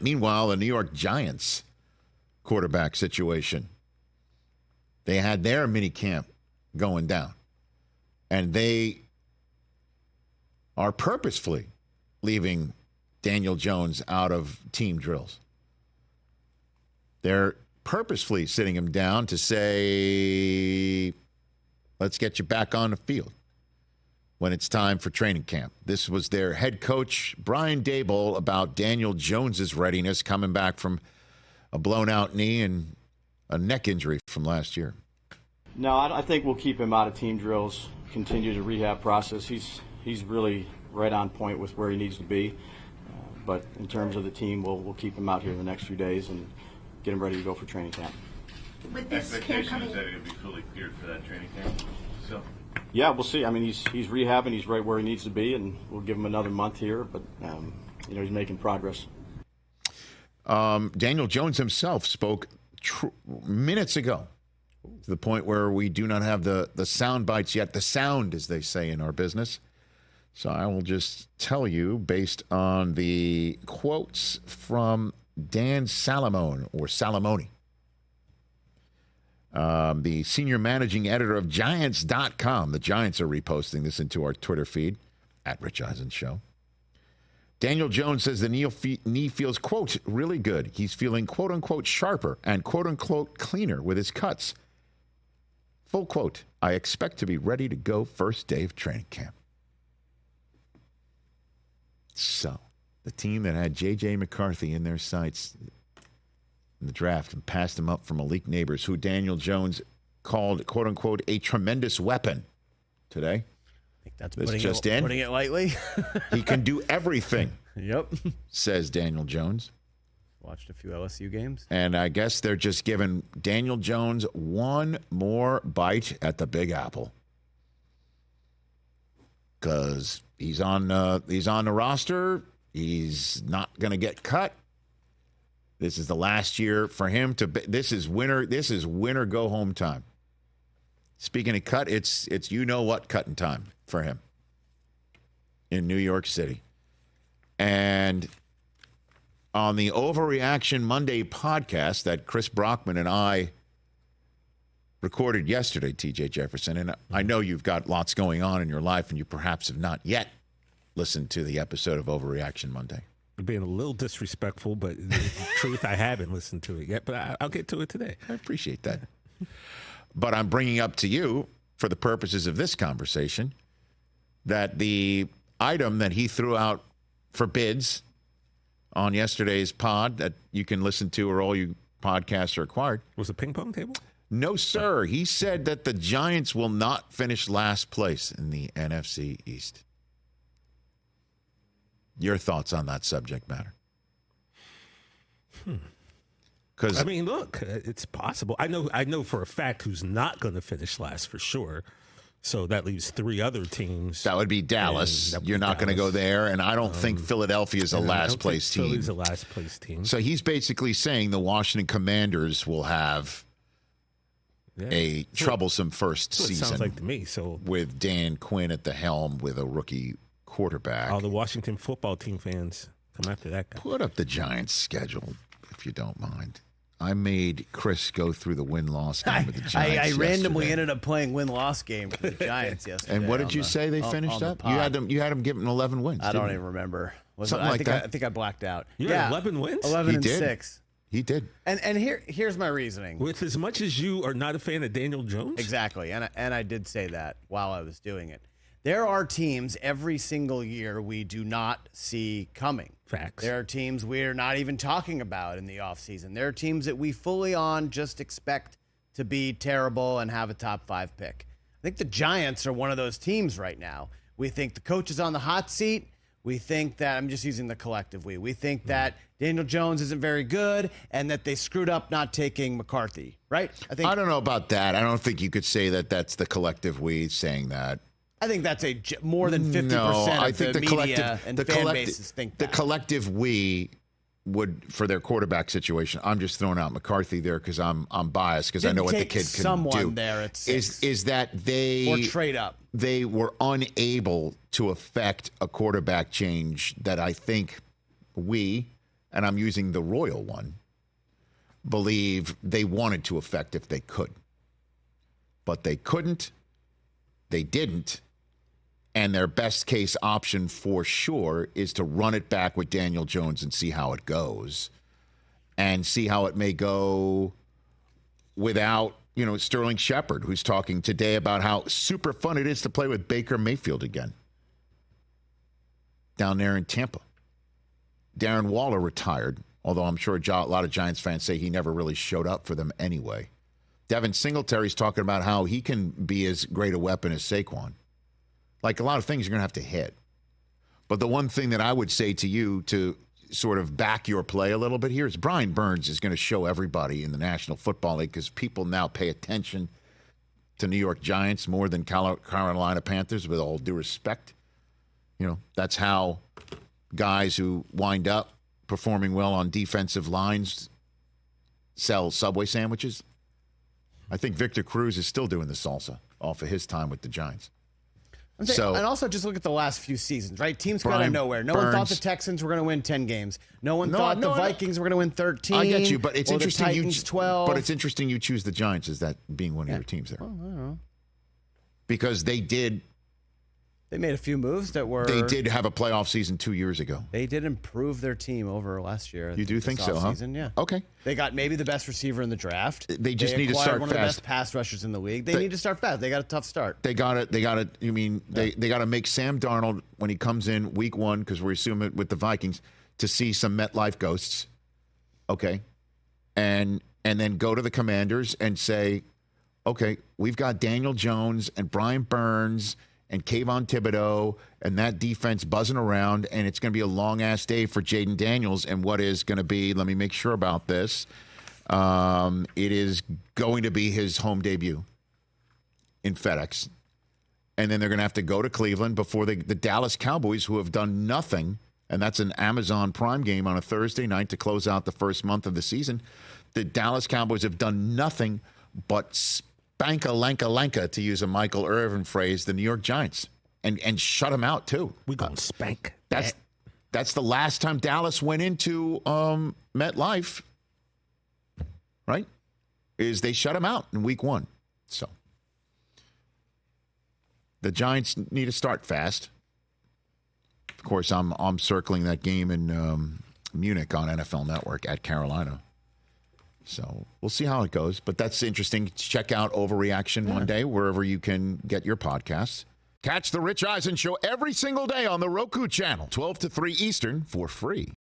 Meanwhile, the New York Giants quarterback situation. They had their mini camp going down. And they are purposefully leaving Daniel Jones out of team drills. They're purposefully sitting him down to say, let's get you back on the field when it's time for training camp. This was their head coach, Brian Daboll, about Daniel Jones's readiness coming back from a blown-out knee and a neck injury from last year. No, I think we'll keep him out of team drills, continue the rehab process. He's really right on point with where he needs to be. But in terms of the team, we'll keep him out here in the next few days and get him ready to go for training camp. With this expectation is that he'll be fully cleared for that training camp? So. Yeah, we'll see. I mean, he's rehabbing. He's right where he needs to be, and we'll give him another month here. But he's making progress. Daniel Jones himself spoke minutes ago, to the point where we do not have the sound bites yet. The sound, as they say in our business. So I will just tell you, based on the quotes from Dan Salamone, or Salamone, the senior managing editor of Giants.com. The Giants are reposting this into our Twitter feed, at Rich Eisen Show. Daniel Jones says the knee feels, quote, really good. He's feeling, quote, unquote, sharper and, quote, unquote, cleaner with his cuts. Full quote, I expect to be ready to go first day of training camp. So, the team that had J.J. McCarthy in their sights in the draft and passed him up from Malik Neighbors, who Daniel Jones called, quote, unquote, a tremendous weapon today. I think that's putting it lightly. He can do everything. Yep. Says Daniel Jones. Watched a few LSU games. And I guess they're just giving Daniel Jones one more bite at the Big Apple. Because he's on the roster. He's not going to get cut. This is the last year for him to. This is winter go home time. Speaking of cut, it's you know what cutting time for him in New York City. And on the Overreaction Monday podcast that Chris Brockman and I recorded yesterday, TJ Jefferson, and I know you've got lots going on in your life and you perhaps have not yet listened to the episode of Overreaction Monday. You're being a little disrespectful, but the truth, I haven't listened to it yet, but I'll get to it today. I appreciate that. But I'm bringing up to you, for the purposes of this conversation, that the item that he threw out for bids on yesterday's pod that you can listen to, or all you podcasts are acquired. Was it a ping pong table? No, sir. He said that the Giants will not finish last place in the NFC East. Your thoughts on that subject matter? I mean, look, it's possible. I know for a fact who's not going to finish last for sure. So that leaves three other teams. That would be Dallas. You're not going to go there. And I don't think Philadelphia is a last-place team. Philly's a last-place team. So he's basically saying the Washington Commanders will have a troublesome first season. Sounds like to me. So with Dan Quinn at the helm with a rookie quarterback. All the Washington football team fans come after that guy. Put up the Giants' schedule, if you don't mind. I made Chris go through the win-loss game with the Giants I randomly yesterday. ended up playing win-loss game for the Giants yesterday. And what did you say they finished up? You had them getting 11 wins. I don't even remember. Something like that. I think I blacked out. You had 11 wins? 11 and 6. He did. And here's my reasoning. With as much as you are not a fan of Daniel Jones? Exactly. And I did say that while I was doing it. There are teams every single year we do not see coming. Facts. There are teams we're not even talking about in the offseason. There are teams that we fully on just expect to be terrible and have a top 5 pick. I think the Giants are one of those teams right now. We think the coach is on the hot seat. We think that, I'm just using the collective we think that Daniel Jones isn't very good and that they screwed up not taking McCarthy, right? I don't know about that. I don't think you could say that that's the collective we saying that. I think that's more than 50% of the media and fan bases think that. The collective we would, for their quarterback situation, I'm just throwing out McCarthy there because I'm biased because I know what the kid can do. Someone there at 6. Is that they or trade up. They were unable to affect a quarterback change that I think we and I'm using the royal one, believe they wanted to affect if they could. But they couldn't, they didn't, and their best case option for sure is to run it back with Daniel Jones and see how it goes, and see how it may go without, Sterling Shepard, who's talking today about how super fun it is to play with Baker Mayfield again down there in Tampa. Darren Waller retired, although I'm sure a lot of Giants fans say he never really showed up for them anyway. Devin Singletary's talking about how he can be as great a weapon as Saquon. Like, a lot of things you're going to have to hit. But the one thing that I would say to you to sort of back your play a little bit here is Brian Burns is going to show everybody in the National Football League, because people now pay attention to New York Giants more than Carolina Panthers, with all due respect. That's how guys who wind up performing well on defensive lines sell Subway sandwiches. I think Victor Cruz is still doing the salsa off of his time with the Giants. And also just look at the last few seasons, right? Teams come out of nowhere. No one thought the Texans were going to win 10 games. No one thought the Vikings were going to win 13. I get you, but it's interesting. The Titans 12. But it's interesting you choose the Giants as that being one of your teams there. Well, I don't know. Because they made a few moves that were. They did have a playoff season 2 years ago. They did improve their team over last year. You do think so, huh? Yeah. Okay. They got maybe the best receiver in the draft. They just need to start one fast. Of the best pass rushers in the league. They need to start fast. They got a tough start. They got to. You mean they got to make Sam Darnold when he comes in week 1, because we assume it with the Vikings, to see some MetLife ghosts. Okay, and then go to the Commanders and say, okay, we've got Daniel Jones and Brian Burns and Kayvon Thibodeau and that defense buzzing around, and it's going to be a long-ass day for Jaden Daniels, and what is going to be, let me make sure about this, it is going to be his home debut in FedEx. And then they're going to have to go to Cleveland before the Dallas Cowboys, who have done nothing, and that's an Amazon Prime game on a Thursday night to close out the first month of the season. The Dallas Cowboys have done nothing but spank-a-lanka-lanka, to use a Michael Irvin phrase, the New York Giants, and shut them out too. We're going to spank. That's the last time Dallas went into MetLife, right? Is they shut them out in week 1. So the Giants need to start fast. Of course, I'm circling that game in Munich on NFL Network at Carolina. So we'll see how it goes. But that's interesting. Check out Overreaction Monday, wherever you can get your podcasts. Catch the Rich Eisen Show every single day on the Roku channel, 12 to 3 Eastern, for free.